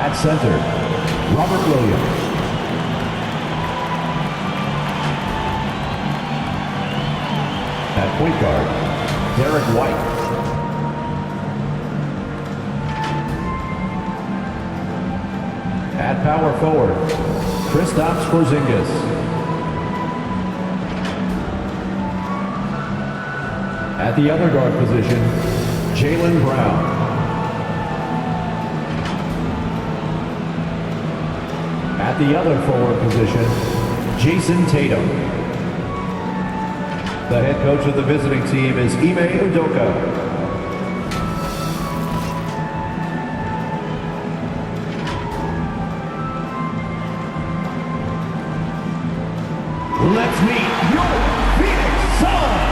At center, Robert Williams. At point guard, Derek White. At power forward, Kristaps Porzingis. At the other guard position, Jaylen Brown. At the other forward position, Jason Tatum. The head coach of the visiting team is Ime Udoka. Let's meet your Phoenix Suns!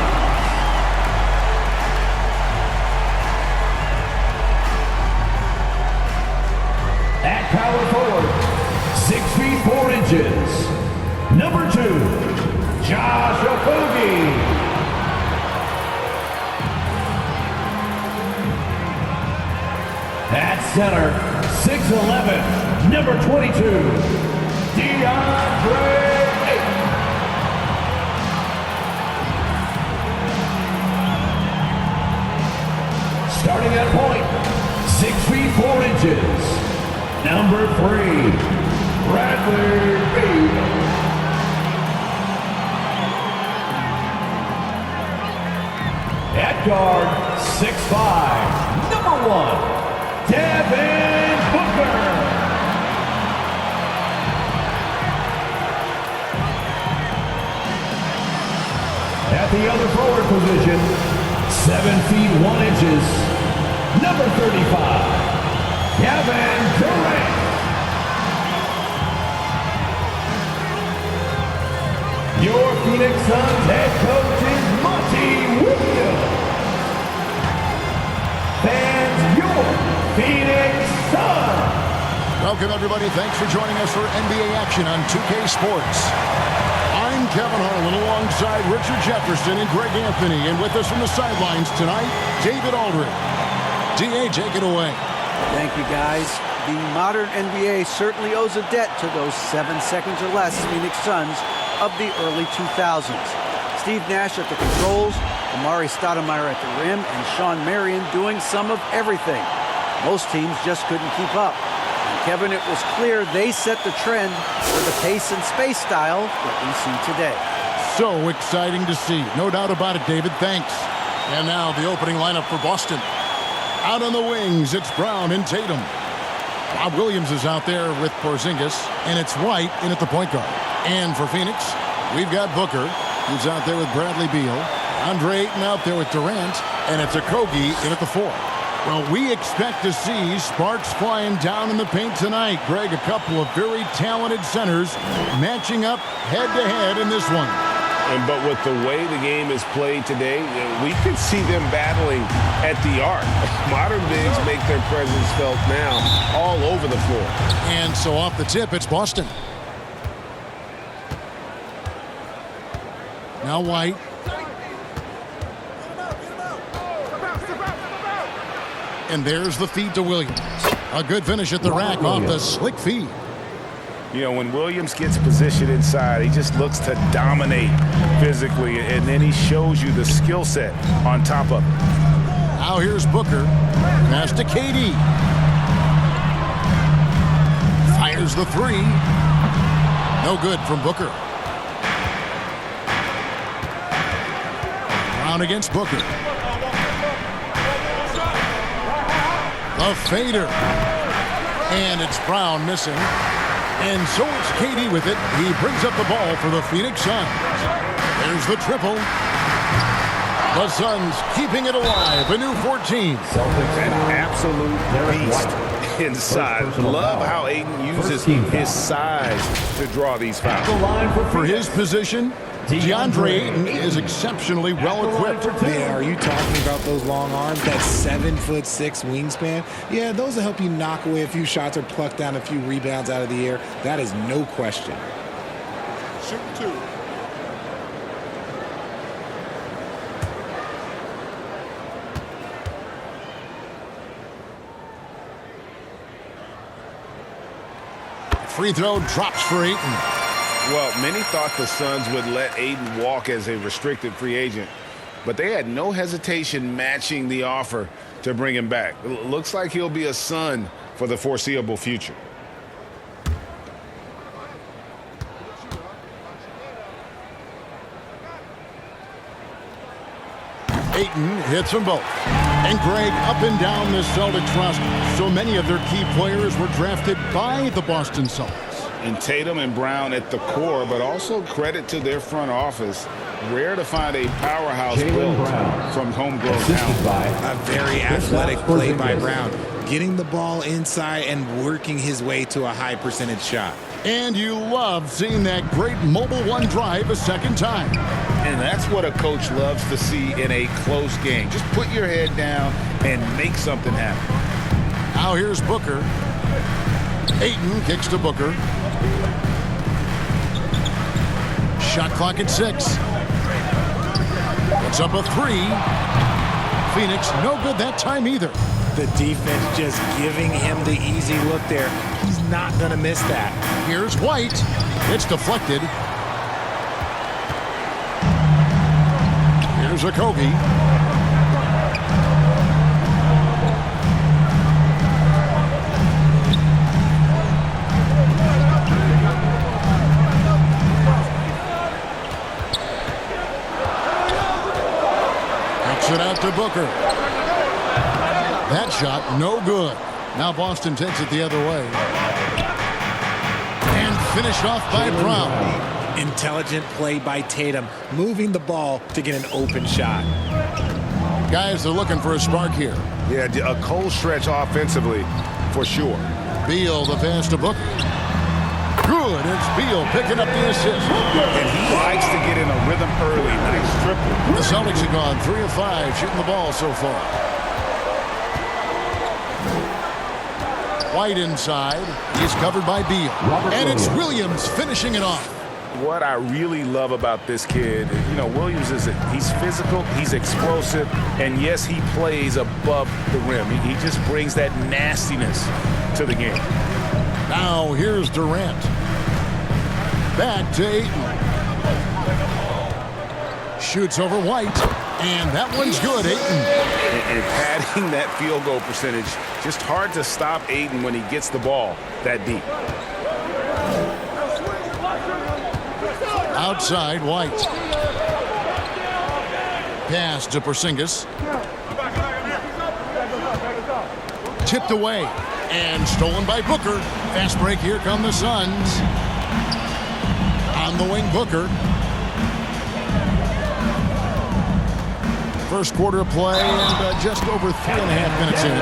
At power forward, 6 feet 4 inches, number 2, Josh Okogie. At center, 6'11", number 22, DeAndre Ayton. Starting at point, 6 feet 4 inches, number 3, Bradley Beal. At guard, 6'5", number 1, Devin Booker. At the other forward position, 7 feet 1 inches, number 35, Kevin Durant. Your Phoenix Suns head coach is Monty Williams. Fans, your Phoenix Suns. Welcome, everybody. Thanks for joining us for NBA action on 2K Sports. I'm Kevin Harlan alongside Richard Jefferson and Greg Anthony. And with us from the sidelines tonight, David Aldridge. D.A., take it away. Thank you, guys. The modern NBA certainly owes a debt to those 7 seconds or less Phoenix Suns of the early 2000s. Steve Nash at the controls, Amari Stoudemire at the rim, and Sean Marion doing some of everything. Most teams just couldn't keep up. And Kevin, it was clear they set the trend for the pace and space style that we see today. So exciting to see. No doubt about it, David. Thanks. And now the opening lineup for Boston. Out on the wings, it's Brown and Tatum. Bob Williams is out there with Porzingis, and it's White in at the point guard. And for Phoenix, we've got Booker, who's out there with Bradley Beal. Andre Ayton out there with Durant, and it's Okogie in at the 4. Well, we expect to see sparks flying down in the paint tonight. Greg, a couple of very talented centers matching up head-to-head in this one. But with the way the game is played today, we could see them battling at the arc. Modern bigs make their presence felt now all over the floor. And so off the tip, it's Boston. Now White. And there's the feed to Williams. A good finish at the rack off the slick feed. You know, when Williams gets positioned inside, he just looks to dominate physically, and then he shows you the skill set on top of it. Now here's Booker. Pass to KD. Fires the 3. No good from Booker. Brown against Booker. The fader. And it's Brown missing. And so it's KD with it. He brings up the ball for the Phoenix Suns. There's the triple. The Suns keeping it alive. A new 14. An absolute beast inside. Love how Ayton uses his size to draw these fouls. For his position, DeAndre Ayton is exceptionally well equipped. Man, are you talking about those long arms? That 7'6" wingspan? Yeah, those will help you knock away a few shots or pluck down a few rebounds out of the air. That is no question. Shoot 2. Free throw drops for Ayton. Well, many thought the Suns would let Ayton walk as a restricted free agent, but they had no hesitation matching the offer to bring him back. Looks like he'll be a Sun for the foreseeable future. Ayton hits them both. And Greg, up and down the Celtics roster, so many of their key players were drafted by the Boston Celtics. And Tatum and Brown at the core, but also credit to their front office. Rare to find a powerhouse built from homegrown talent. A very athletic play by Brown, getting the ball inside and working his way to a high percentage shot. And you love seeing that great mobile one drive a second time. And that's what a coach loves to see in a close game. Just put your head down and make something happen. Now here's Booker. Ayton kicks to Booker. Shot clock at 6. It's up a 3. Phoenix no good that time either. The defense just giving him the easy look there. He's not going to miss that. Here's White. It's deflected. Here's Okogie. Kicks it out to Booker. That shot, no good. Now Boston takes it the other way. And finished off by Brown. Intelligent play by Tatum, moving the ball to get an open shot. Guys are looking for a spark here. Yeah, a cold stretch offensively, for sure. Beal, the pass to Booker. Good, it's Beal picking up the assist. And he likes to get in a rhythm early. Nice triple. The Celtics have gone 3 of 5 shooting the ball so far. White inside. He's covered by Beal. And it's Williams finishing it off. What I really love about this kid, Williams he's physical, he's explosive, and yes, he plays above the rim. He just brings that nastiness to the game. Now here's Durant. Back to Ayton. Shoots over White. And that one's good, Ayton. And padding that field goal percentage, just hard to stop Ayton when he gets the ball that deep. Outside, White. Pass to Porzingis. Tipped away. And stolen by Booker. Fast break, here come the Suns. On the wing, Booker. First quarter of play and just over 3.5 minutes in.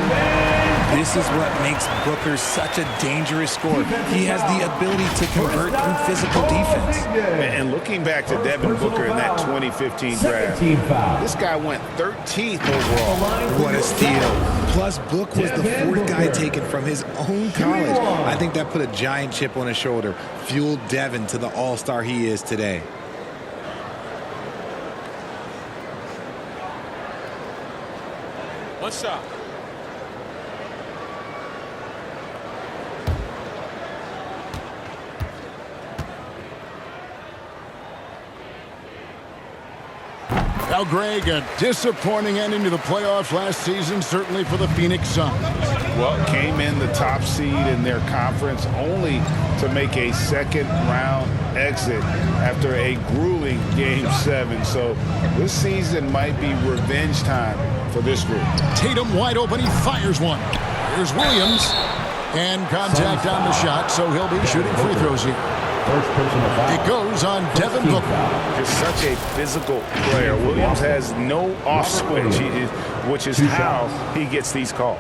This is what makes Booker such a dangerous scorer. He has the ability to convert through physical defense. And looking back to Devin Booker in that 2015 draft, this guy went 13th overall. What a steal. Plus, Book was the 4th guy taken from his own college. I think that put a giant chip on his shoulder, fueled Devin to the all-star he is today. What's up? Now, Greg, a disappointing ending to the playoffs last season, certainly for the Phoenix Suns. Well, came in the top seed in their conference only to make a second-round exit after a grueling Game 7. So this season might be revenge time for this group. Tatum wide open. He fires one. Here's Williams. And contact on the shot, so he'll be shooting free throws here. It goes on Devin Booker. Just such a physical player. Williams has no off switch, which is how he gets these calls.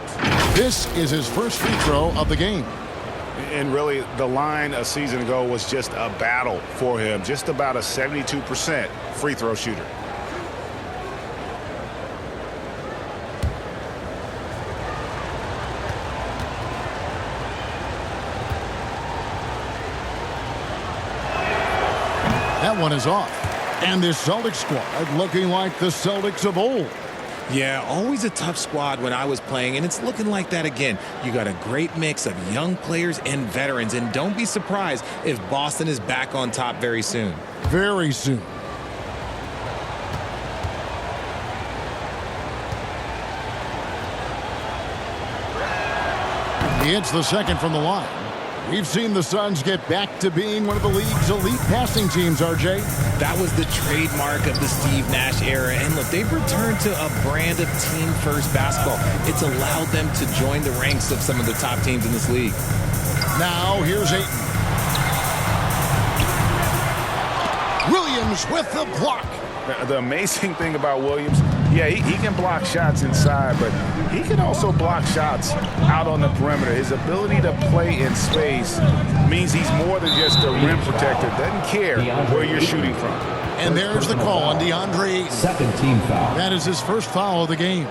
This is his first free throw of the game. And really, the line a season ago was just a battle for him. Just about a 72% free throw shooter. That one is off. And this Celtics squad looking like the Celtics of old. Yeah, always a tough squad when I was playing, and it's looking like that again. You got a great mix of young players and veterans, and don't be surprised if Boston is back on top very soon. Very soon. He hits the second from the line. We've seen the Suns get back to being one of the league's elite passing teams, RJ. That was the trademark of the Steve Nash era. And look, they've returned to a brand of team-first basketball. It's allowed them to join the ranks of some of the top teams in this league. Now, here's Ayton. Williams with the block. The amazing thing about Williams, yeah, he can block shots inside, but he can also block shots out on the perimeter. His ability to play in space means he's more than just a rim protector. Doesn't care where you're shooting from. And there's the call on DeAndre Ayton. Second team foul. That is his first foul of the game.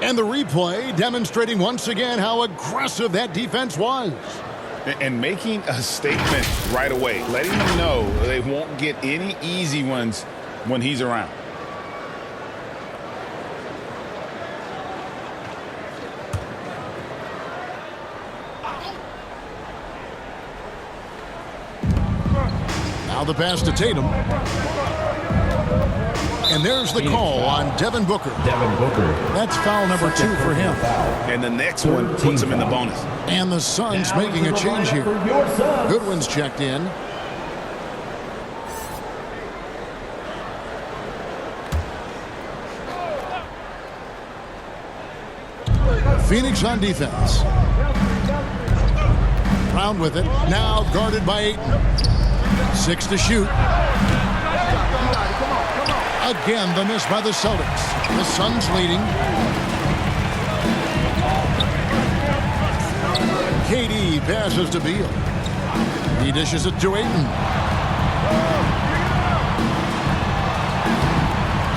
And the replay demonstrating once again how aggressive that defense was. And making a statement right away, letting them know they won't get any easy ones when he's around. Now the pass to Tatum. And there's the call on Devin Booker. Devin Booker. That's foul number 2 for him. And the next one puts him in the bonus. And the Suns making a change here. Goodwin's checked in. Phoenix on defense. Brown with it. Now guarded by Ayton. 6 to shoot. Again, the miss by the Celtics. The Suns leading. KD passes to Beal. He dishes it to Ayton.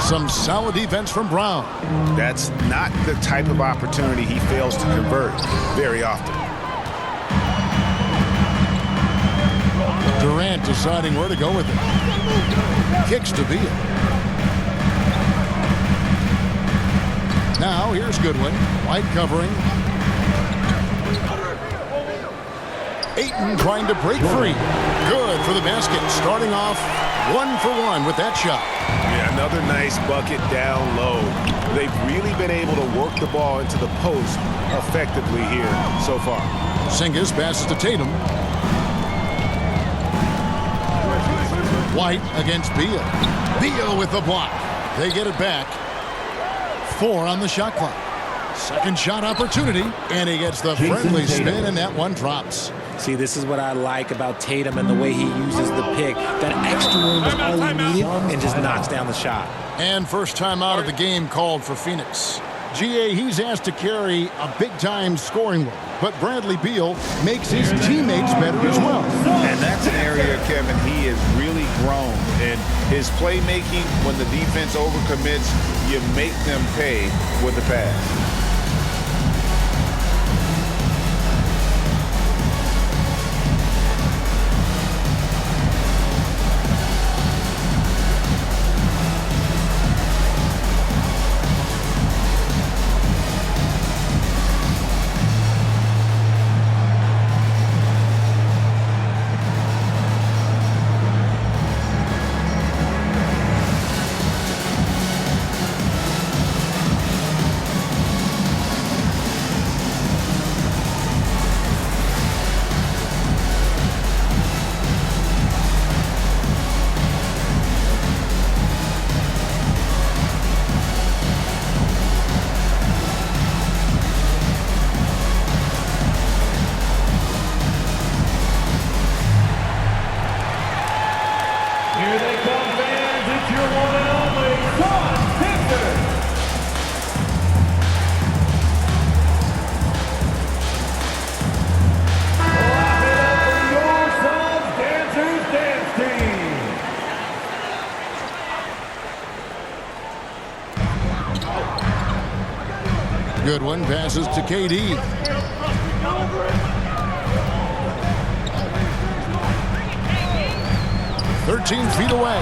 Some solid defense from Brown. That's not the type of opportunity he fails to convert very often. Durant deciding where to go with it. Kicks to Beal. Now here's Goodwin. White covering. Ayton trying to break free. Good for the basket. Starting off 1 for 1 with that shot. Yeah, another nice bucket down low. They've really been able to work the ball into the post effectively here so far. Porzingis passes to Tatum. White against Beal. Beal with the block. They get it back. 4 on the shot clock. Second shot opportunity, and he gets the friendly spin, and that one drops. See, this is what I like about Tatum and the way he uses the pick. That extra room is all he needed and just knocks down the shot. And first time out of the game called for Phoenix. GA, he's asked to carry a big-time scoring load, but Bradley Beal makes his teammates better as well. And that's an area, Kevin, he has really grown. And his playmaking, when the defense overcommits, you make them pay with the pass. Here they come, fans. It's your one and only Suns Pistons. Clap it up for your Suns Dancers Dance Team. Goodwin passes to KD. "13 feet away."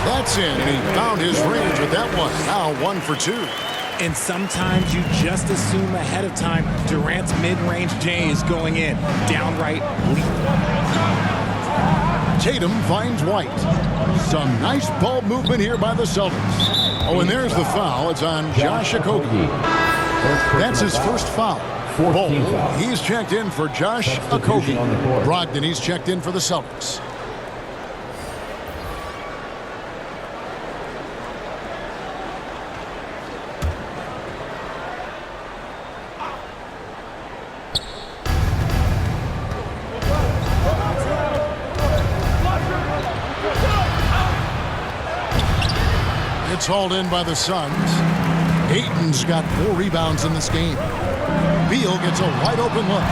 That's in, and he found his range with that one. Now 1 for 2. And sometimes you just assume ahead of time Durant's mid-range J is going in. Downright lethal. Tatum finds White. Some nice ball movement here by the Celtics. Oh, and there's the foul. It's on Josh Okogie. That's his first foul. Ball, he's checked in for Josh Okogie. Brogdon, he's checked in for the Celtics. It's hauled in by the Suns. Ayton's got 4 rebounds in this game. Beal gets a wide open look.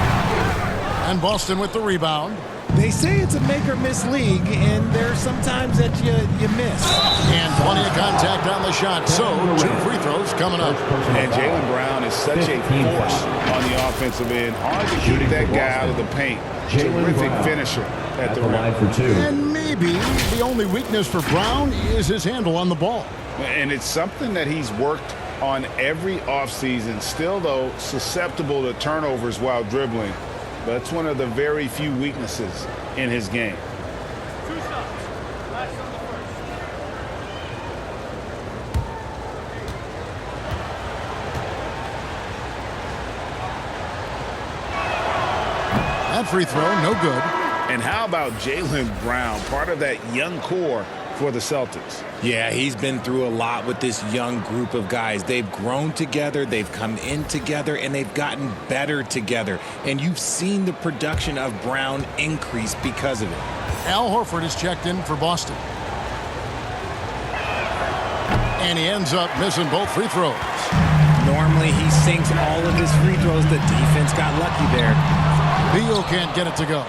And Boston with the rebound. They say it's a make-or-miss league, and there's sometimes that you miss. And plenty of contact on the shot, so 2 free throws coming up. And Jaylen Brown is such a force on the offensive end. Hard to keep that guy out of the paint. Terrific finisher at the rim. And maybe the only weakness for Brown is his handle on the ball. And it's something that he's worked on every offseason. Still, though, susceptible to turnovers while dribbling. That's one of the very few weaknesses in his game. That free throw, no good. And how about Jaylen Brown, part of that young core for the Celtics? Yeah, he's been through a lot with this young group of guys. They've grown together, they've come in together, and they've gotten better together. And you've seen the production of Brown increase because of it. Al Horford is checked in for Boston. And he ends up missing both free throws. Normally, he sinks all of his free throws. The defense got lucky there. Beal can't get it to go.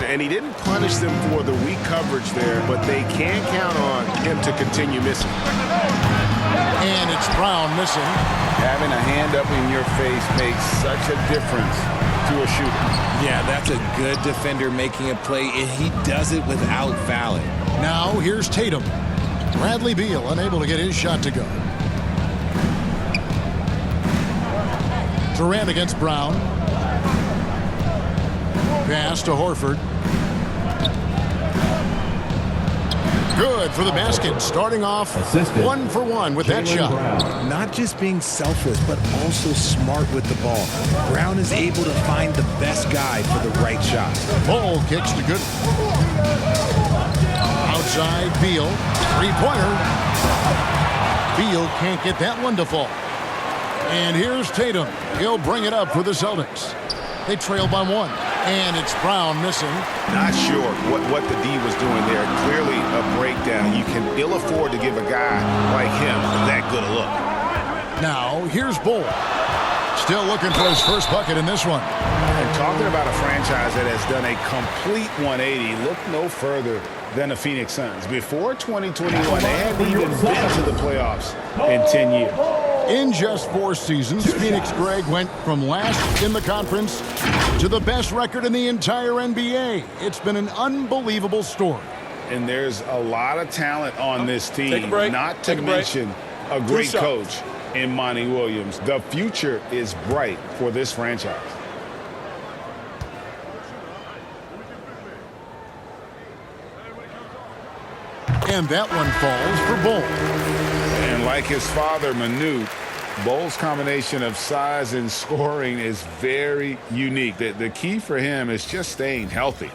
And he didn't punish them for the weak coverage there, but they can count on him to continue missing. And it's Brown missing. Having a hand up in your face makes such a difference to a shooter. Yeah, that's a good defender making a play, and he does it without fouling. Now here's Tatum. Bradley Beal unable to get his shot to go. Durant against Brown. Pass to Horford. Good for the basket. Starting off 1 for 1 with that shot. Not just being selfless, but also smart with the ball. Brown is able to find the best guy for the right shot. Ball kicks to good. Outside Beal. 3-pointer. Beal can't get that one to fall. And here's Tatum. He'll bring it up for the Celtics. They trail by 1. And it's Brown missing. Not sure what the D was doing there. Clearly a breakdown. You can ill afford to give a guy like him that good a look. Now, here's Bull. Still looking for his first bucket in this one. And talking about a franchise that has done a complete 180, look no further than the Phoenix Suns. Before 2021, they hadn't even been to the playoffs in 10 years. In just 4 seasons, Phoenix, Greg, went from last in the conference to the best record in the entire NBA. It's been an unbelievable story. And there's a lot of talent on this team, not to mention a great coach in Monty Williams. The future is bright for this franchise. And that one falls for Bull. And like his father, Manu, Bull's combination of size and scoring is very unique. The key for him is just staying healthy.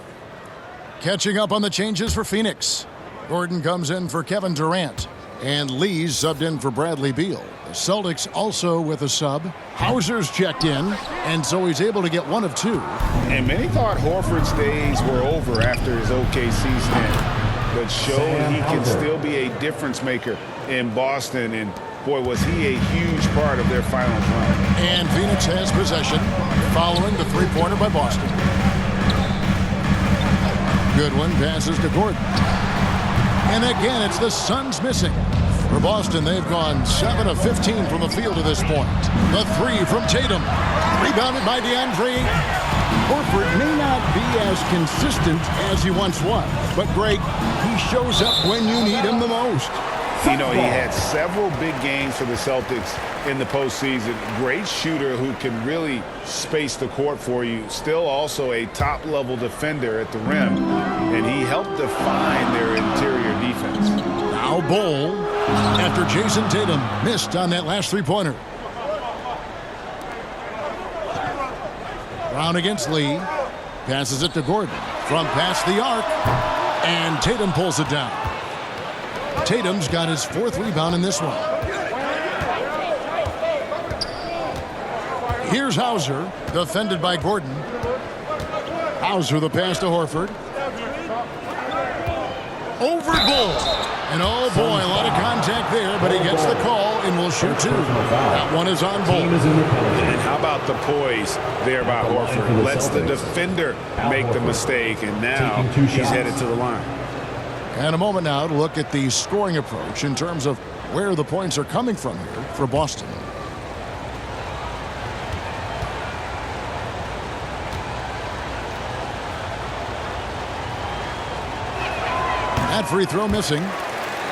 Catching up on the changes for Phoenix. Gordon comes in for Kevin Durant. And Lee's subbed in for Bradley Beal. The Celtics also with a sub. Hauser's checked in, and so he's able to get 1 of 2. And many thought Horford's days were over after his OKC stint, but showed he can still be a difference maker in Boston. And boy, was he a huge part of their finals run. And Phoenix has possession following the 3-pointer by Boston. Goodwin passes to Gordon. And again, it's the Suns missing. For Boston, they've gone 7 of 15 from the field to this point. The 3 from Tatum. Rebounded by DeAndre. Horford may not be as consistent as he once was. But, Greg, he shows up when you need him the most. You know, he had several big games for the Celtics in the postseason. Great shooter who can really space the court for you. Still also a top-level defender at the rim. And he helped define their interior defense. Now Bol after Jason Tatum missed on that last three-pointer. Brown against Lee. Passes it to Gordon from past the arc. And Tatum pulls it down. Tatum's got his fourth rebound in this one. Here's Hauser, defended by Gordon. Hauser the pass to Horford. Over Bol. And oh boy, a lot of contact there, but he gets the call and will shoot two. That one is on Bol. And how about the poise there by Horford? Lets the defender make the mistake, and now he's headed to the line. And a moment now to look at the scoring approach in terms of where the points are coming from here for Boston. That free throw missing.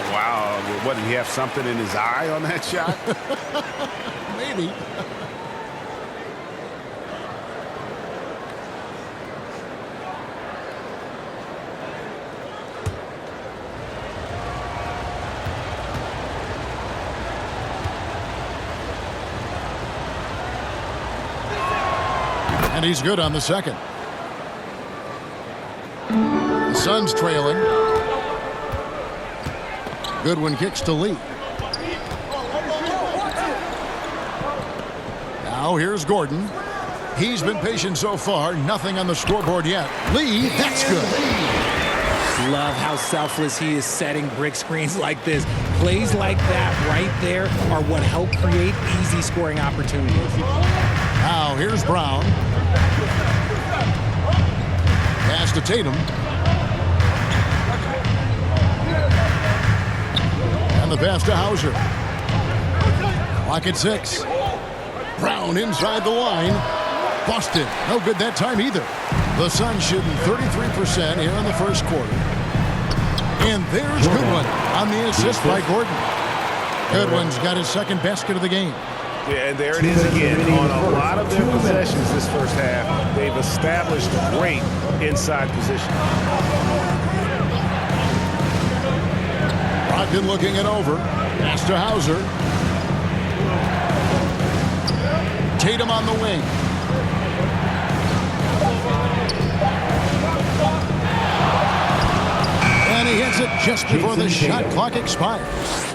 Wow, what, did he have something in his eye on that shot? Maybe. And he's good on the second. The Suns trailing. Goodwin kicks to Lee. Now here's Gordon. He's been patient so far. Nothing on the scoreboard yet. Lee, that's good. Love how selfless he is setting brick screens like this. Plays like that right there are what help create easy scoring opportunities. Now here's Brown. Pass to Tatum. And the pass to Hauser. Clock at 6. Brown inside the line. Busted. No good that time either. The Suns shooting 33% here in the first quarter. And there's Goodwin on the assist by Gordon. Goodwin's got his second basket of the game. Yeah, and there it is again. On a lot of their possessions this first half, they've established great inside position. Brogdon looking it over. Pass to Hauser. Tatum on the wing. And he hits it just before the shot clock expires.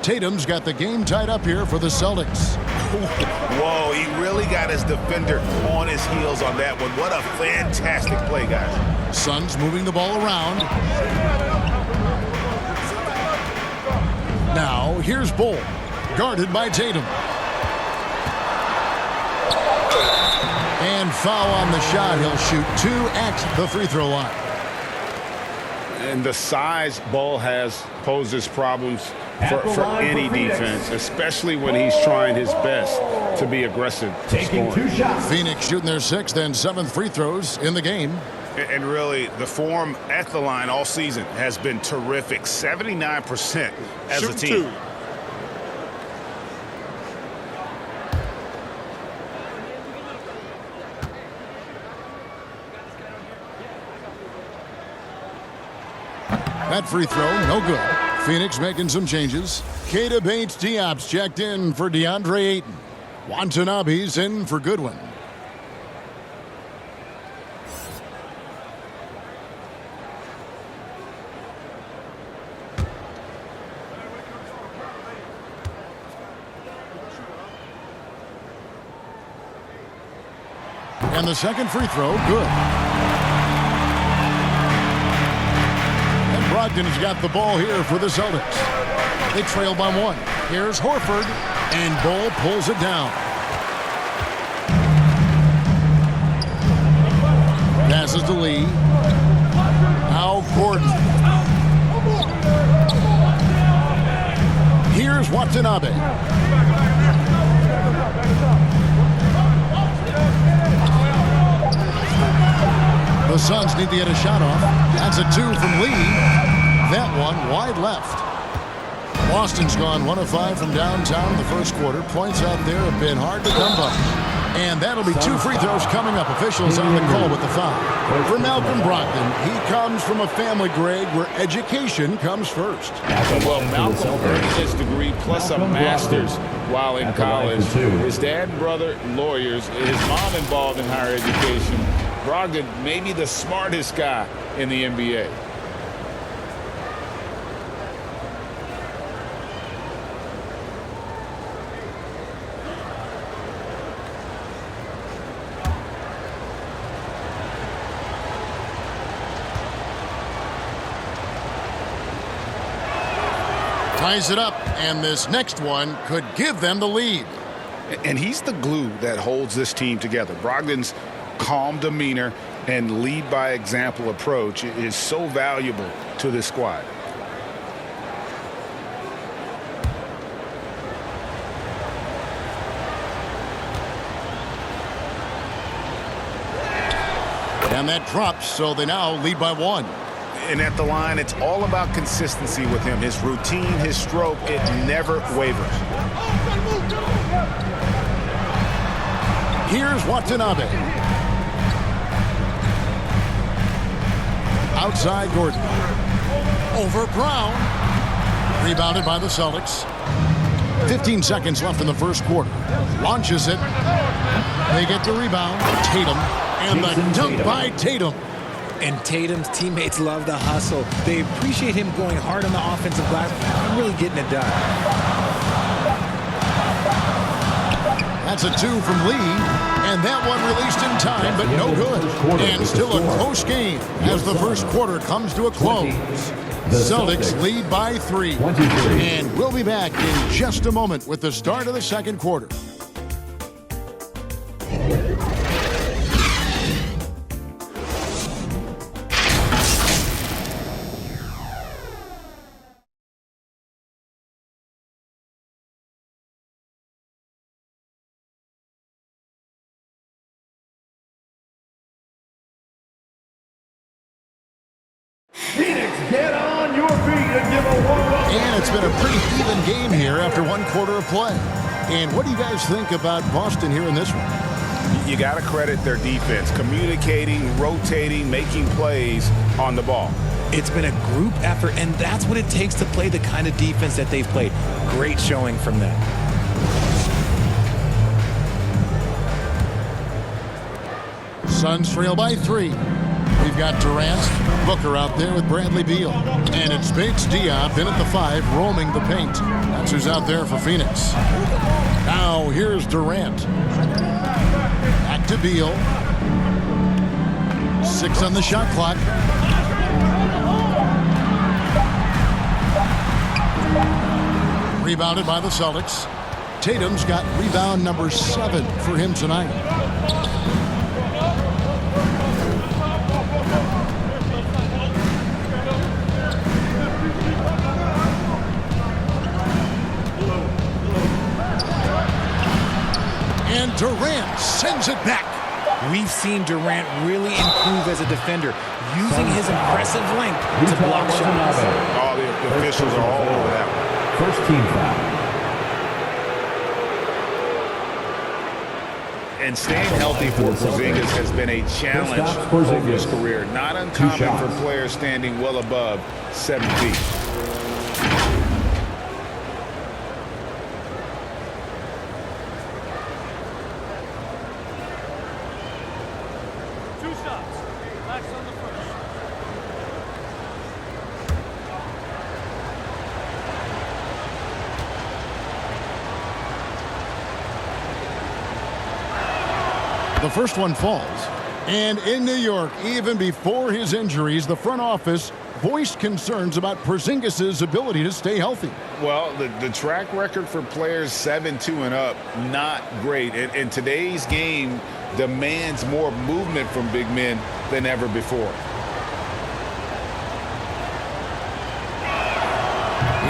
Tatum's got the game tied up here for the Celtics. Whoa, he really got his defender on his heels on that one. What a fantastic play, guys. Suns moving the ball around. Now, here's Bol, guarded by Tatum. And foul on the shot. He'll shoot 2 at the free throw line. And the size Bol has poses problems for any defense, especially when he's trying his best to be aggressive. Taking 2 shots. Phoenix shooting their 6th and 7th free throws in the game. And really, the form at the line all season has been terrific. 79% as a team. That free throw, no good. Phoenix making some changes. Keita Bates-Diop's checked in for DeAndre Ayton. Watanabe's in for Goodwin. And the second free throw, good. And Brogdon's got the ball here for the Celtics. They trail by 1. Here's Horford, and Bol pulls it down. Passes to Lee. Now Gordon. Here's Watanabe. The Suns need to get a shot off. That's a 2 from Lee. That one wide left. Boston's gone 1 of 5 from downtown in the first quarter. Points out there have been hard to come by. And that'll be 2 free throws coming up. Officials on the call with the foul. For Malcolm Brogdon, he comes from a family grade where education comes first. Well, Malcolm earned his degree plus a master's while in college. His dad and brother, lawyers. His mom involved in higher education. Brogdon may be the smartest guy in the NBA. Ties it up, and this next one could give them the lead. And he's the glue that holds this team together. Brogdon's calm demeanor and lead by example approach is so valuable to this squad. And that drops, so they now lead by 1. And at the line, it's all about consistency with him. His routine, his stroke, it never wavers. Here's Watanabe. Outside Gordon. Over Brown. Rebounded by the Celtics. 15 seconds left in the first quarter. Launches it. They get the rebound. Tatum. And the dunk by Tatum. And Tatum's teammates love the hustle. They appreciate him going hard on the offensive glass and really getting it done. That's a 2 from Lee. And that one released in time, but no good. And still a close game as the first quarter comes to a close. The Celtics lead by 3. And we'll be back in just a moment with the start of the second quarter. Phoenix, get on your feet and give a warm-up. And it's been a pretty even game here after 1 quarter of play. And what do you guys think about Boston here in this one? You got to credit their defense, communicating, rotating, making plays on the ball. It's been a group effort, and that's what it takes to play the kind of defense that they've played. Great showing from them. Suns trail by 3. We've got Durant, Booker out there with Bradley Beal. And it's Bates Diop in at the 5, roaming the paint. That's who's out there for Phoenix. Now here's Durant. Back to Beal. 6 on the shot clock. Rebounded by the Celtics. Tatum's got rebound number 7 for him tonight. And Durant sends it back. We've seen Durant really improve as a defender, using his impressive length to block shots. All the officials are all over that one. First team foul. And staying healthy for Porzingis has been a challenge over his career. Not uncommon for players standing well above 7 feet. The first one falls. And in New York, even before his injuries, the front office voiced concerns about Porzingis' ability to stay healthy. Well, the track record for players 7-2 and up, not great. And today's game demands more movement from big men than ever before.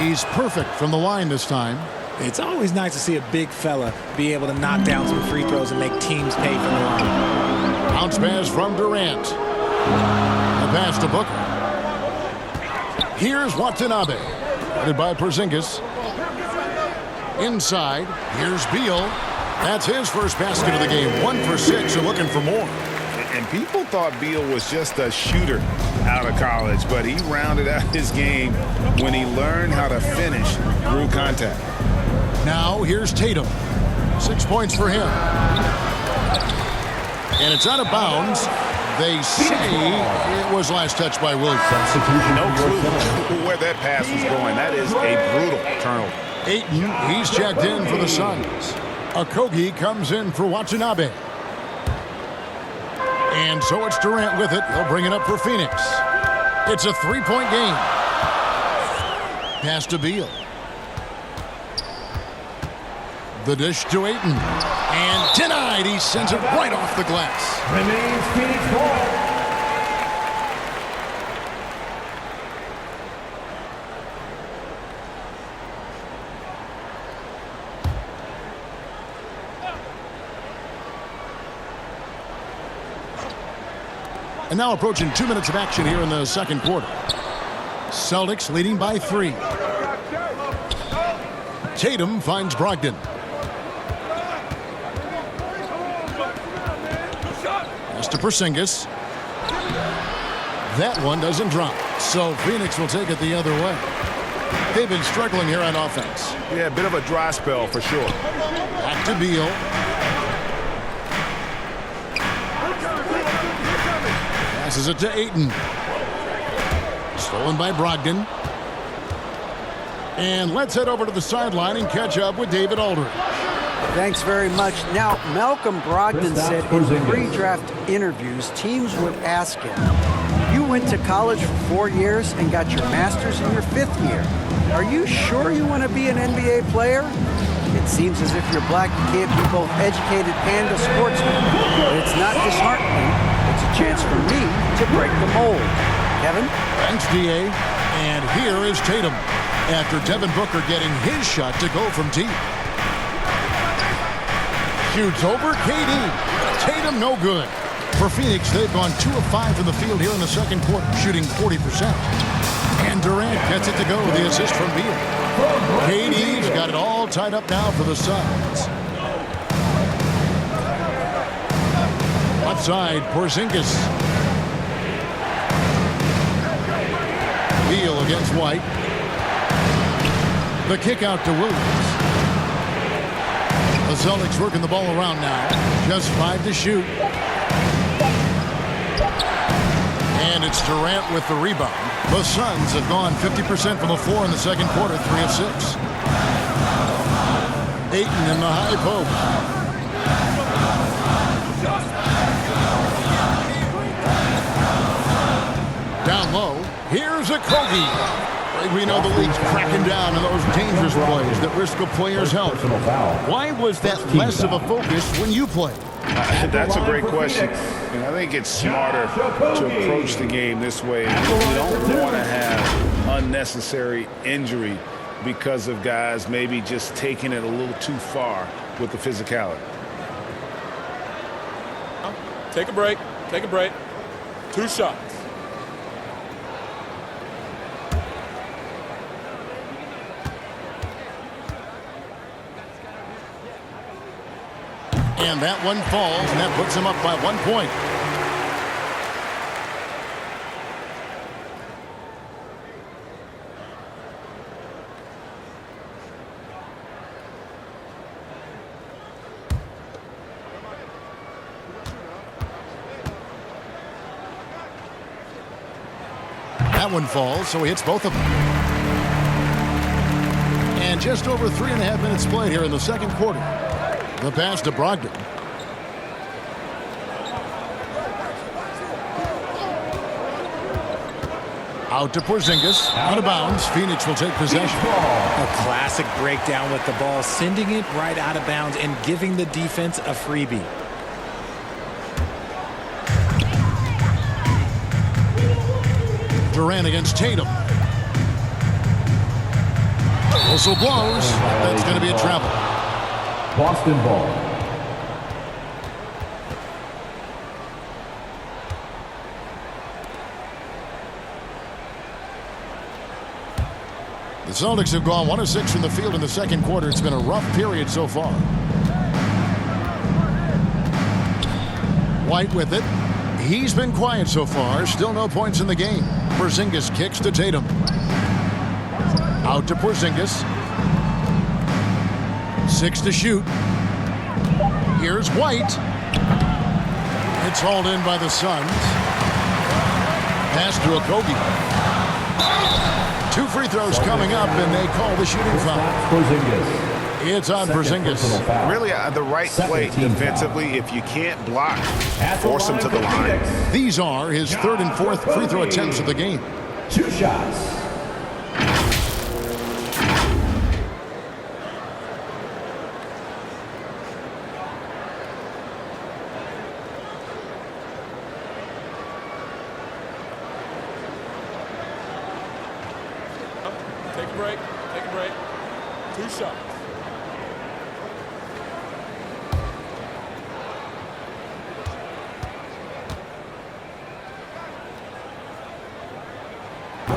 He's perfect from the line this time. It's always nice to see a big fella be able to knock down some free throws and make teams pay from the line. Bounce pass from Durant. The pass to Booker. Here's Watanabe. Headed by Porzingis. Inside, here's Beal. That's his first basket of the game. 1 for 6 and looking for more. And people thought Beal was just a shooter out of college, but he rounded out his game when he learned how to finish through contact. Now here's Tatum. 6 points for him. And it's out of bounds. They say it was last touched by Williams. No clue where that pass was going. That is a brutal turnover. Ayton, he's checked in for the Suns. Okogie comes in for Watanabe. And so it's Durant with it. He'll bring it up for Phoenix. It's a 3-point game. Pass to Beal. The dish to Ayton. And denied. He sends it right off the glass. Remains Phoenix ball. And now approaching 2 minutes of action here in the second quarter. Celtics leading by 3. Tatum finds Brogdon. Pass to Porzingis. That one doesn't drop. So Phoenix will take it the other way. They've been struggling here on offense. Yeah, a bit of a dry spell for sure. Back to Beal. Passes it to Ayton. Stolen by Brogdon. And let's head over to the sideline and catch up with David Aldridge. Thanks very much. Now, Malcolm Brogdon said in pre-draft interviews, teams would ask him, you went to college for 4 years and got your master's in your 5th year. Are you sure you want to be an NBA player? It seems as if you're black, you can't be both educated and a sportsman. But it's not disheartening. It's a chance for me to break the mold. Kevin? Thanks, D.A. And here is Tatum after Devin Booker getting his shot to go from deep. Shoots over KD. Tatum no good. For Phoenix, they've gone 2 of 5 from the field here in the second quarter, shooting 40%. And Durant gets it to go with the assist from Beal. KD's got it all tied up now for the Suns. Outside, Porzingis. Beal against White. The kick out to Williams. The Celtics working the ball around now. Just 5 to shoot. And it's Durant with the rebound. The Suns have gone 50% from the floor in the second quarter, 3 of 6. Ayton in the high post. Down low, here's Okogie. We know the league's cracking down on those dangerous plays that risk a player's health. Why was that less of a focus when you played? That's a great question. And I think it's smarter to approach the game this way. You don't want to have unnecessary injury because of guys maybe just taking it a little too far with the physicality. Take a break. Take a break. 2 shots. And that one falls, and that puts him up by 1 point. That one falls, so he hits both of them. And just over 3.5 minutes played here in the second quarter. The pass to Brogdon. Out to Porzingis. Out of bounds. Phoenix will take possession. A classic breakdown with the ball, sending it right out of bounds and giving the defense a freebie. Durant against Tatum. Whistle blows. That's going to be a travel. Boston ball. The Celtics have gone 1 of 6 from the field in the second quarter. It's been a rough period so far. White with it. He's been quiet so far. Still no points in the game. Porzingis kicks to Tatum. Out to Porzingis. 6 to shoot. Here's White. It's hauled in by the Suns. Pass to Okogie. 2 free throws coming up, and they call the shooting foul. It's on Porzingis. Really the right play defensively. If you can't block, force him to the line. These are his 3rd and 4th free throw attempts of the game. 2 shots. Take a break. Take a break. 2 shots.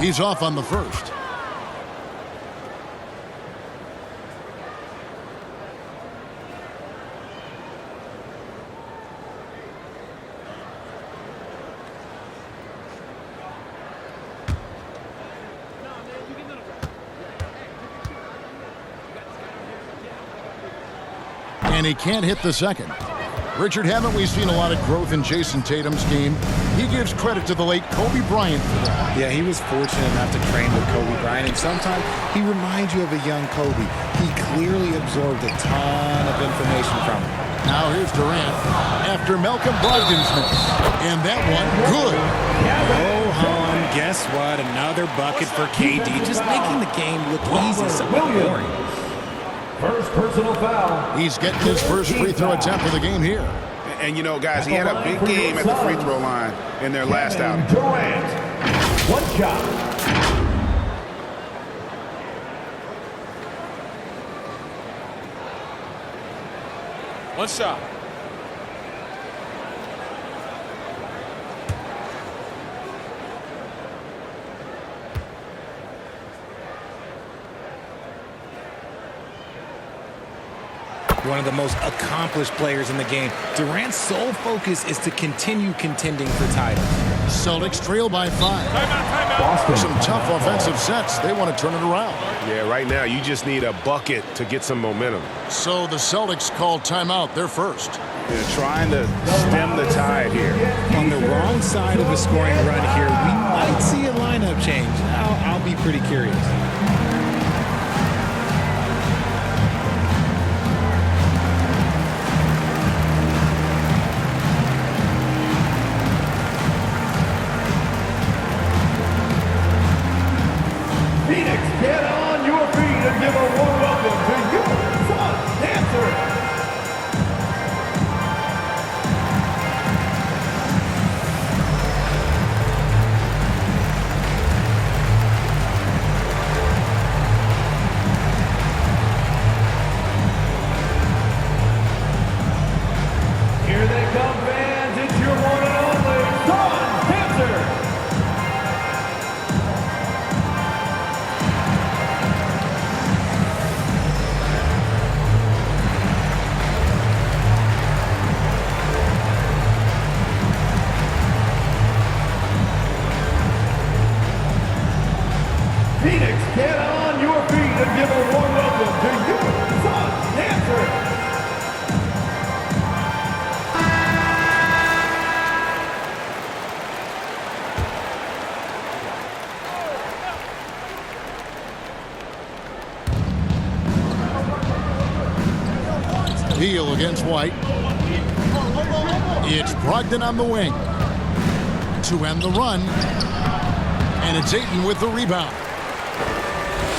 He's off on the first. And he can't hit the second. Richard, haven't we seen a lot of growth in Jason Tatum's game? He gives credit to the late Kobe Bryant for that. Yeah, he was fortunate enough to train with Kobe Bryant, and sometimes he reminds you of a young Kobe. He clearly absorbed a ton of information from him. Now here's Durant after Malcolm Brogdon's miss. And that one, good. Go home. Guess what? Another bucket for KD. Just making the game look easy. So boring. First personal foul. He's getting his first free throw attempt of the game here. And, you know, guys, he had a big game at the free throw line in their last outing. Durant. 1 shot. One shot. One of the most accomplished players in the game. Durant's sole focus is to continue contending for titles. Celtics trail by 5. Timeout. Boston. Some tough offensive sets. They want to turn it around. Yeah, right now you just need a bucket to get some momentum. So the Celtics call timeout. They're first. They're trying to stem the tide here. On the wrong side of a scoring run here, we might see a lineup change. I'll be pretty curious. Phoenix, get on your feet and give a warm welcome to your Sun Dancer. Here they come, fans. It's your one and only Sun Dancer. Phoenix, get on your feet and give a warm welcome to your Sun Dancer. Beal against White. It's Brogdon on the wing to end the run. And it's Ayton with the rebound.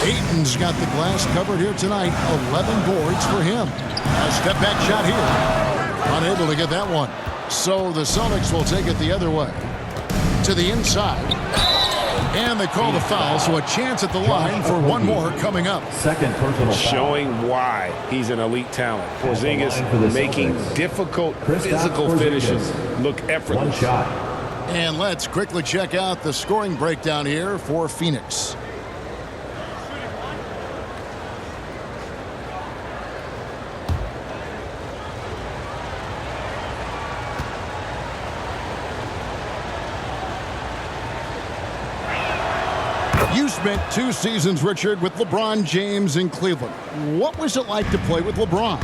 Ayton's got the glass covered here tonight. 11 boards for him. A step back shot here. Unable to get that one. So the Celtics will take it the other way. To the inside. And they call the foul, so a chance at the line for one more coming up. Second personal foul. Showing why he's an elite talent. Porzingis making difficult physical Porzingis. finishes look 1 effortless. shot. And let's quickly check out the scoring breakdown here for Phoenix. You spent 2 seasons, Richard, with LeBron James in Cleveland. What was it like to play with LeBron?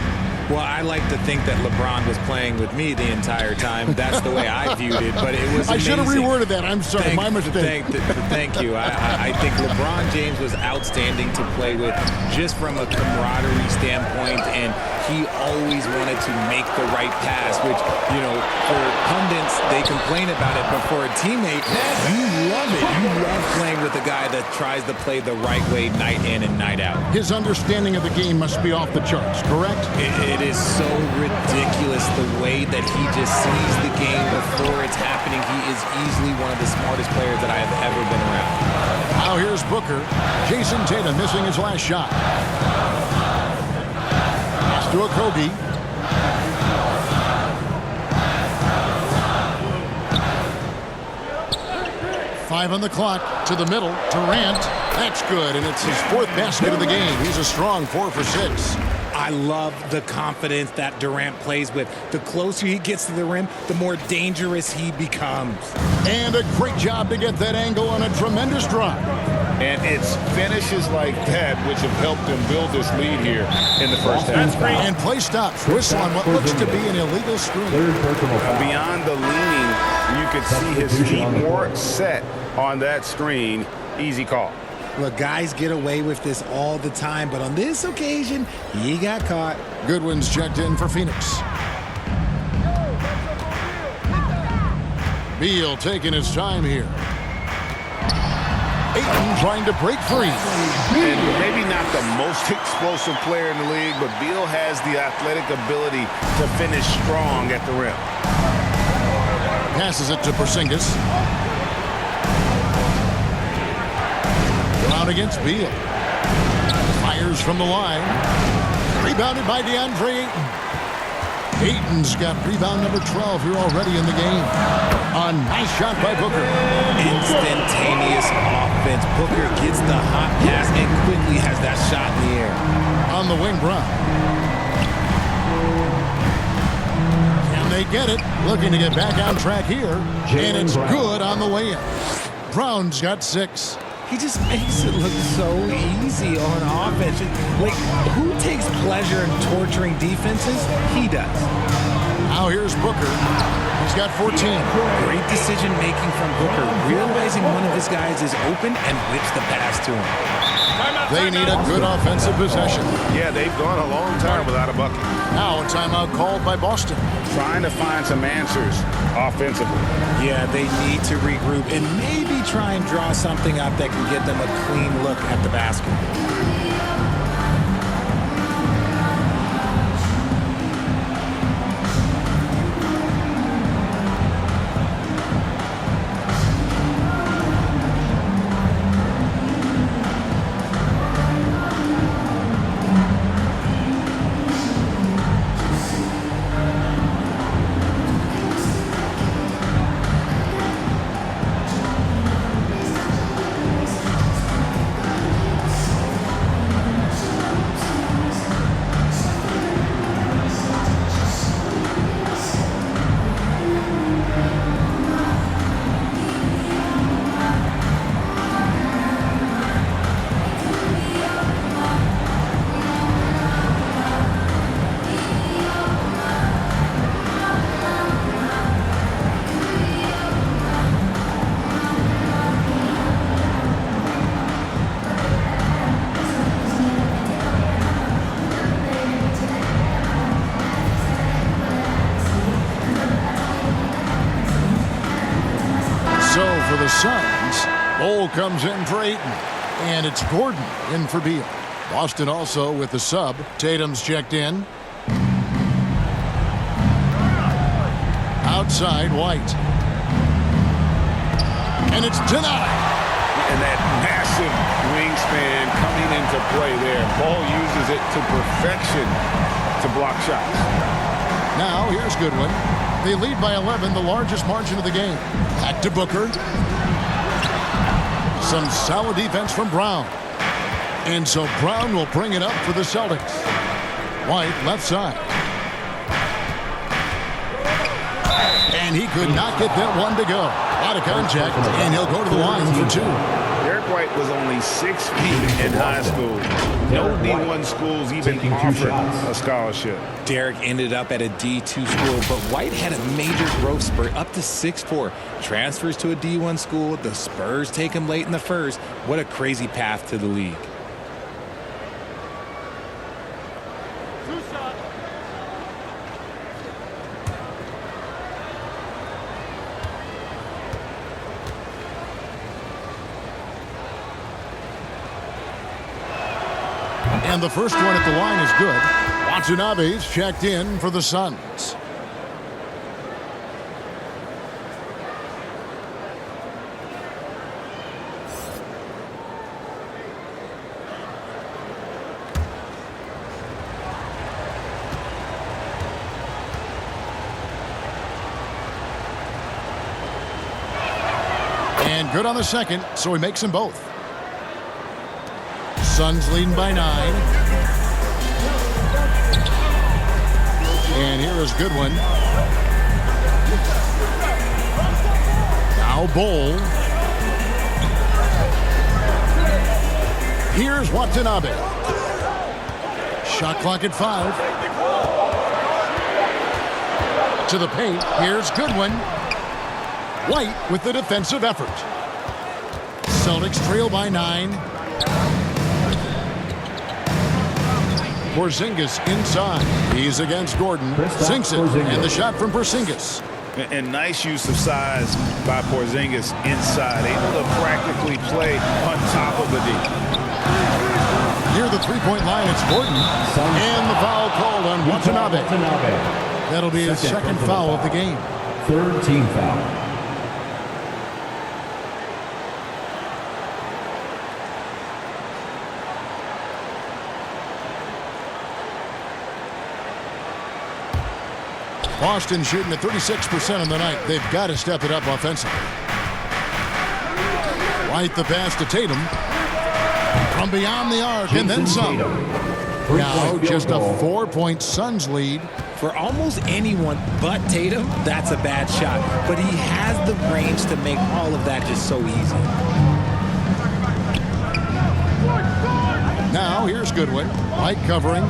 Well, I like to think that LeBron was playing with me the entire time. That's the way I viewed it, but it was amazing. I should have reworded that. I'm sorry, my mistake. Thank you. I think LeBron James was outstanding to play with just from a camaraderie standpoint, and he always wanted to make the right pass, which, you know, for pundits, they complain about it, but for a teammate, you love it. You love playing with a guy that tries to play the right way night in and night out. His understanding of the game must be off the charts, correct? It is so ridiculous the way that he just sees the game before it's happening. He is easily one of the smartest players that I have ever been around. Now here's Booker. Jason Tatum missing his last shot. Pass to Okogie. Five on the clock. To the middle. Durant. That's good, and it's his 4th basket of the game. He's a strong 4 for 6. I love the confidence that Durant plays with. The closer he gets to the rim, the more dangerous he becomes. And a great job to get that angle on a tremendous drive. And it's finishes like that which have helped them build this lead here in the first half. And play stops. Whistle on what looks to be an illegal screen. Beyond the leaning, you could see his feet more set on that screen. Easy call. Look, guys get away with this all the time, but on this occasion, he got caught. Goodwin's checked in for Phoenix. Beal taking his time here. Ayton trying to break free. And maybe not the most explosive player in the league, but Beal has the athletic ability to finish strong at the rim. Passes it to Porzingis. Out against Beal. Fires from the line. Rebounded by DeAndre Ayton. Ayton's got rebound number 12 here already in the game. A nice shot by Booker. Instantaneous offense. Booker gets the hot pass and quickly has that shot in the air. On the wing, Brown. Can they get it? Looking to get back on track here. And it's good on the way in. Brown's got 6. He just makes it look so easy on offense. Like, who takes pleasure in torturing defenses? He does. Now here's Booker. He's got 14. Great decision making from Booker, realizing one of his guys is open and whips the pass to him. They need a good offensive possession. Yeah, they've gone a long time without a bucket. Now a timeout called by Boston. Trying to find some answers offensively. Yeah, they need to regroup and maybe try and draw something up that can get them a clean look at the basket. For the Suns, Bol comes in for Ayton, and it's Gordon in for Beal. Boston also with the sub. Tatum's checked in. Outside, White. And it's denied. And that massive wingspan coming into play there. Ball uses it to perfection to block shots. Now, here's Goodwin. They lead by 11, the largest margin of the game. Back to Booker. Some solid defense from Brown. And so Brown will bring it up for the Celtics. White, left side. And he could not get that one to go. Out of contact, and he'll go to the line for 2. Derrick White was only 6 feet in high school. No D1 schools even offered a scholarship. Derek ended up at a D2 school, but White had a major growth spurt up to 6'4". Transfers to a D1 school. The Spurs take him late in the first. What a crazy path to the league. And the first one at the line is good. Watanabe's checked in for the Suns. And good on the second, so he makes them both. Suns leading by 9. And here is Goodwin. Now Bol. Here's Watanabe. Shot clock at 5. To the paint. Here's Goodwin. White with the defensive effort. Celtics trail by 9. Porzingis inside. He's against Gordon. Sinks it. And the shot from Porzingis. And nice use of size by Porzingis inside. Able to practically play on top of the D. Near the three-point line, it's Gordon. And the foul called on Watanabe. That'll be his second foul of the game. Third team foul. Boston shooting at 36% on the night. They've got to step it up offensively. White the pass to Tatum. From beyond the arc and then some. Now just a 4-point Suns lead. For almost anyone but Tatum, that's a bad shot. But he has the range to make all of that just so easy. Now here's Goodwin. White covering.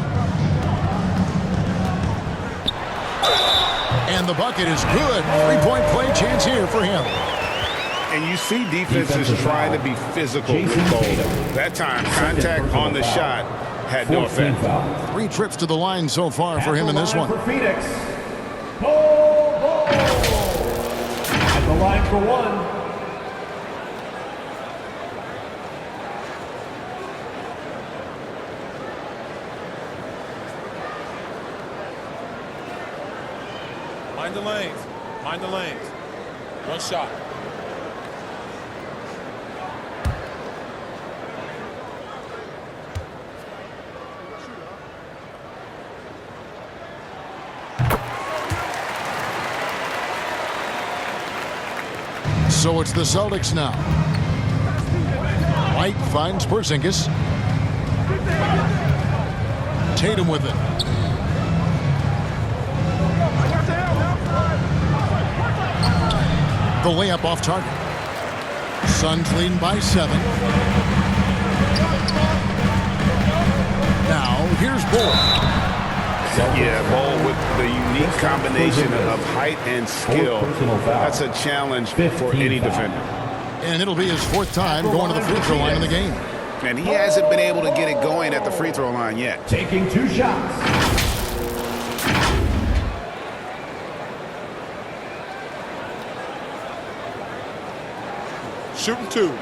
And the bucket is good. 3-point play chance here for him. And you see defenses trying to be physical with Bol. That time, contact on the shot had no effect. 3 trips to the line so far for him in this one. For Phoenix, Bol. At the line for 1. Mind the lanes. Mind the lanes. One shot. So it's the Celtics now. White finds Porzingis. Tatum with it. The layup off target. Suns leading by 7. Now here's Bol. Yeah, Bol with the unique combination of height and skill. That's a challenge for any defender. And it'll be his 4th time going to the free throw line in the game. And he hasn't been able to get it going at the free throw line yet. Taking 2 shots. Shooting 2.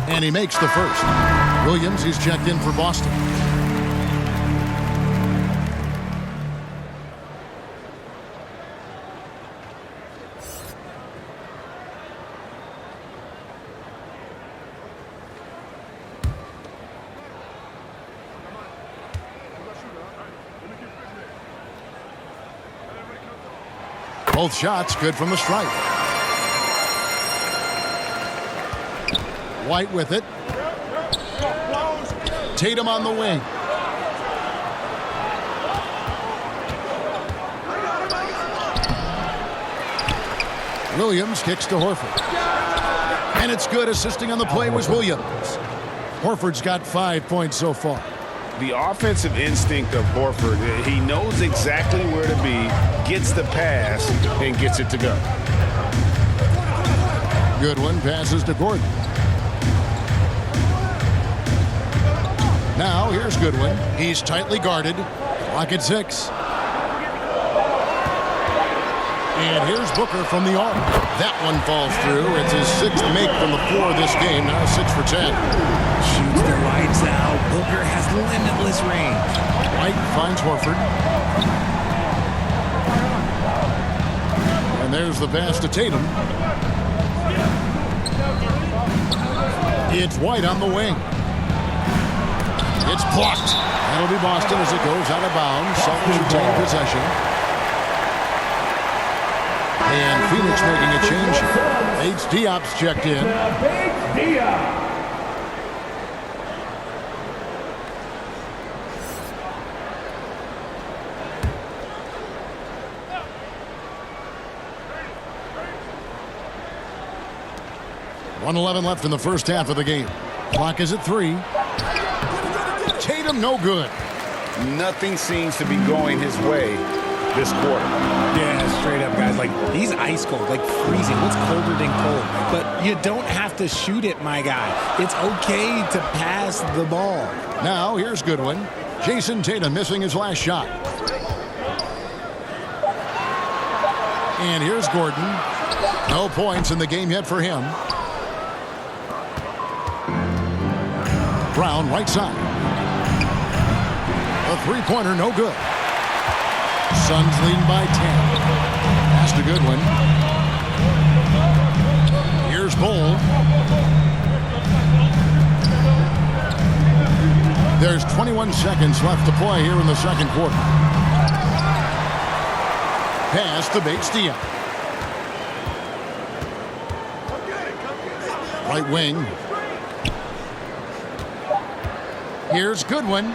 And he makes the first. Williams, he's checked in for Boston. Both shots good from the stripe. White with it. Tatum on the wing. Williams kicks to Horford. And it's good. Assisting on the play was Williams. Horford's got 5 points so far. The offensive instinct of Horford, he knows exactly where to be, gets the pass, and gets it to go. Goodwin passes to Gordon. Now here's Goodwin. He's tightly guarded. Clock at 6. And here's Booker from the arc. That one falls through. It's his 6th make from the floor this game. Now 6 for 10. Shoots the lights out. Booker has limitless range. White finds Horford. And there's the pass to Tatum. It's White on the wing. It's blocked. That'll be Boston as it goes out of bounds. Celtics retain possession. And Phoenix making a change. H-Diop's checked in. Big Diop. .111 left in the first half of the game. Clock is at 3. Tatum no good. Nothing seems to be going his way this quarter. Yeah, straight up, guys. Like, he's ice cold, like freezing. What's colder than cold? But you don't have to shoot it, my guy. It's okay to pass the ball. Now, here's Goodwin. Jason Tatum missing his last shot. And here's Gordon. No points in the game yet for him. Brown, right side. A three-pointer, no good. Suns leading by 10. Pass to Goodwin. Here's Bull. There's 21 seconds left to play here in the second quarter. Pass to Bates-Diop. Right wing. Here's Goodwin.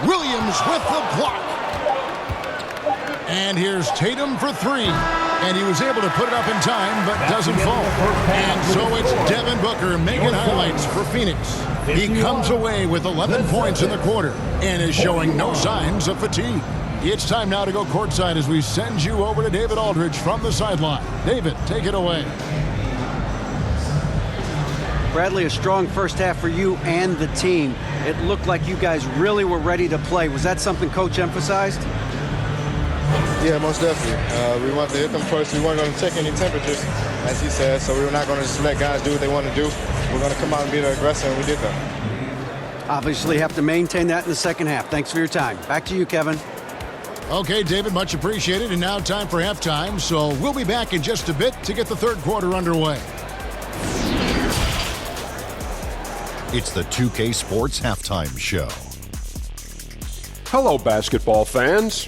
Williams with the block. And here's Tatum for 3. And he was able to put it up in time, but doesn't fall. And so it's Devin Booker making highlights for Phoenix. He comes away with 11 points in the quarter and is showing no signs of fatigue. It's time now to go courtside as we send you over to David Aldridge from the sideline. David, take it away. Bradley, a strong first half for you and the team. It looked like you guys really were ready to play. Was that something Coach emphasized? Yeah, most definitely. We wanted to hit them first. We weren't going to take any temperatures, as he said, so we were not going to just let guys do what they want to do. We're going to come out and be the aggressor, and we did that. Obviously have to maintain that in the second half. Thanks for your time. Back to you, Kevin. Okay, David, much appreciated. And now time for halftime, so we'll be back in just a bit to get the third quarter underway. It's the 2K Sports Halftime Show. Hello, basketball fans.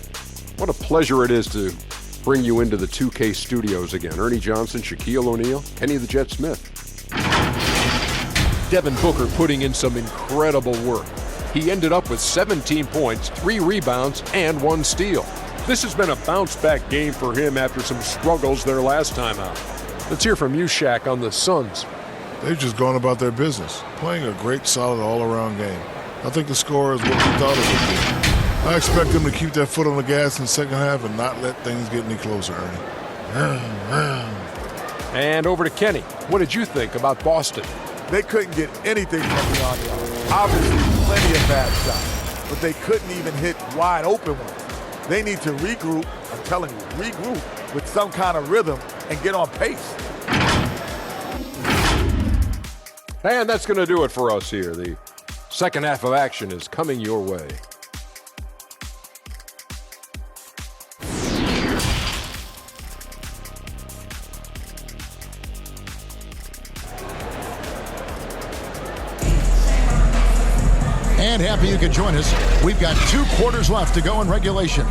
What a pleasure it is to bring you into the 2K studios again. Ernie Johnson, Shaquille O'Neal, Kenny the Jet Smith. Devin Booker putting in some incredible work. He ended up with 17 points, 3 rebounds, and 1 steal. This has been a bounce-back game for him after some struggles their last time out. Let's hear from you, Shaq, on the Suns. They've just gone about their business, playing a great, solid, all-around game. I think the score is what we thought it would be. I expect them to keep their foot on the gas in the second half and not let things get any closer, Ernie. And over to Kenny. What did you think about Boston? They couldn't get anything from beyond the arc. Obviously, plenty of bad shots, but they couldn't even hit wide open ones. They need to regroup, I'm telling you, regroup with some kind of rhythm and get on pace. And that's going to do it for us here. The second half of action is coming your way. And happy you could join us. We've got 2 quarters left to go in regulation.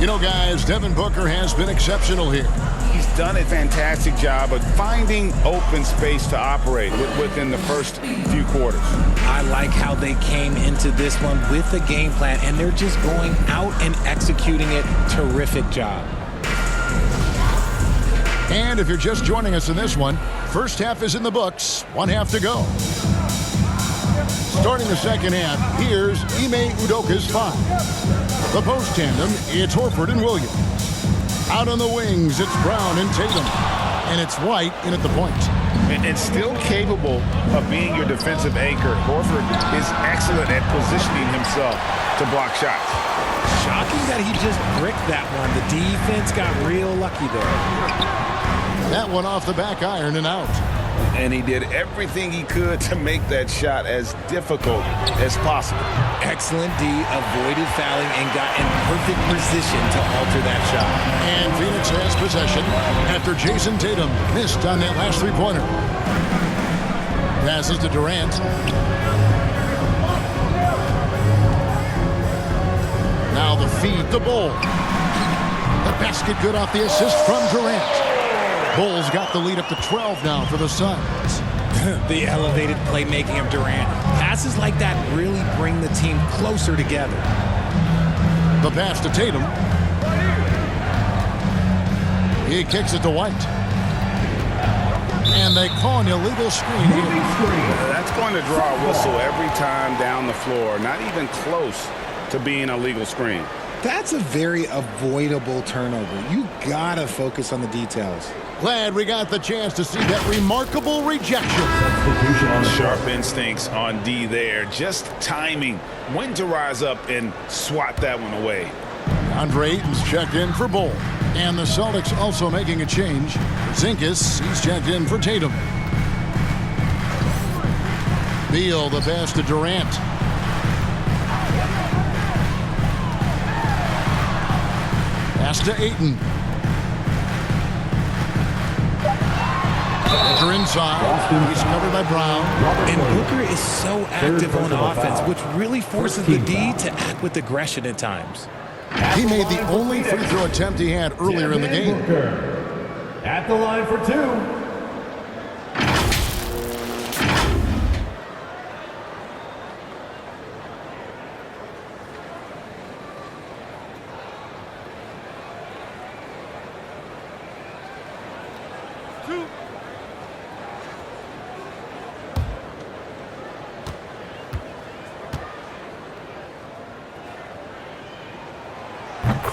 You know, guys, Devin Booker has been exceptional here. He's done a fantastic job of finding open space to operate within the first few quarters. I like how they came into this one with a game plan, and they're just going out and executing it. Terrific job. And if you're just joining us in this one, first half is in the books, 1 half to go. Starting the second half, here's Ime Udoka's 5. The post tandem, it's Horford and Williams. Out on the wings, it's Brown and Tatum. And it's White in at the point. And still capable of being your defensive anchor. Horford is excellent at positioning himself to block shots. Shocking that he just bricked that one. The defense got real lucky there. That one off the back iron and out. And he did everything he could to make that shot as difficult as possible. Excellent D, avoided fouling, and got in perfect position to alter that shot. And Phoenix has possession after Jason Tatum missed on that last three-pointer. Passes to Durant. Now the feed to Bull. The basket good off the assist from Durant. Bulls got the lead up to 12 now for the Suns. The elevated playmaking of Durant. Passes like that really bring the team closer together. The pass to Tatum. He kicks it to White. And they call an illegal screen here. That's going to draw a whistle every time down the floor. Not even close to being a legal screen. That's a very avoidable turnover. You gotta focus on the details. Glad we got the chance to see that remarkable rejection. Sharp instincts on D there. Just timing when to rise up and swat that one away. Andre Ayton's checked in for Bull. And the Celtics also making a change. Zinkas, he's checked in for Tatum. Beal, the pass to Durant. Pass to Ayton. Booker inside. He's covered by Brown. And Booker is so active on offense, which really forces the D to act with aggression at times. He made the only free throw attempt he had earlier in the game. At the line for 2.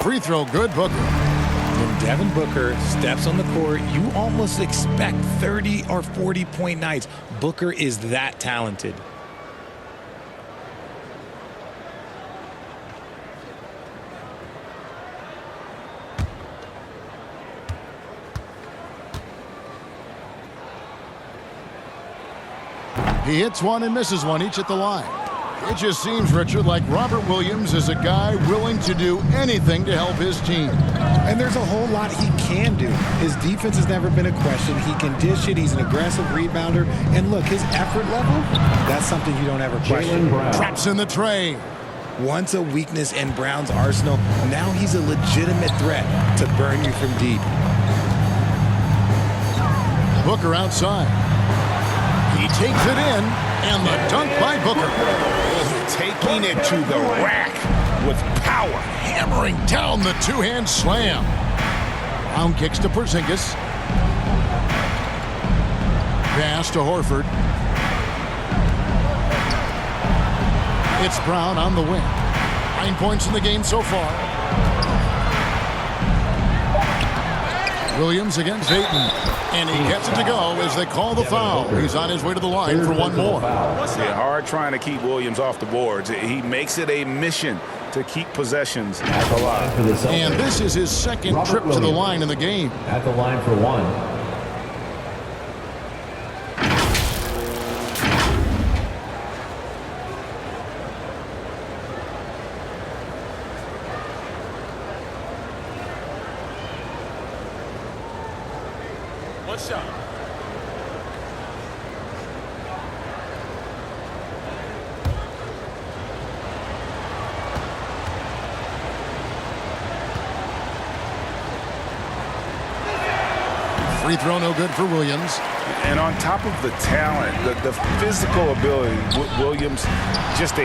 Free throw good, Booker. When Devin Booker steps on the court, you almost expect 30 or 40-point nights. Booker is that talented. He hits one and misses one, each at the line. It just seems, Richard, like Robert Williams is a guy willing to do anything to help his team. And there's a whole lot he can do. His defense has never been a question. He can dish it. He's an aggressive rebounder. And look, his effort level, that's something you don't ever question. Traps in the tray. Once a weakness in Brown's arsenal, now he's a legitimate threat to burn you from deep. Booker outside. He takes it in, and the dunk by Booker. Taking it to the rack with power. Hammering down the two-hand slam. Brown kicks to Porzingis. Pass to Horford. It's Brown on the wing. 9 points in the game so far. Williams against Ayton. And he gets it to go as they call the foul. He's on his way to the line for one more. Yeah, hard trying to keep Williams off the boards. He makes it a mission to keep possessions alive. And this is his second trip to the line in the game. At the line for 1. One shot. Free throw no good for Williams. And on top of the talent, the physical ability, Williams just a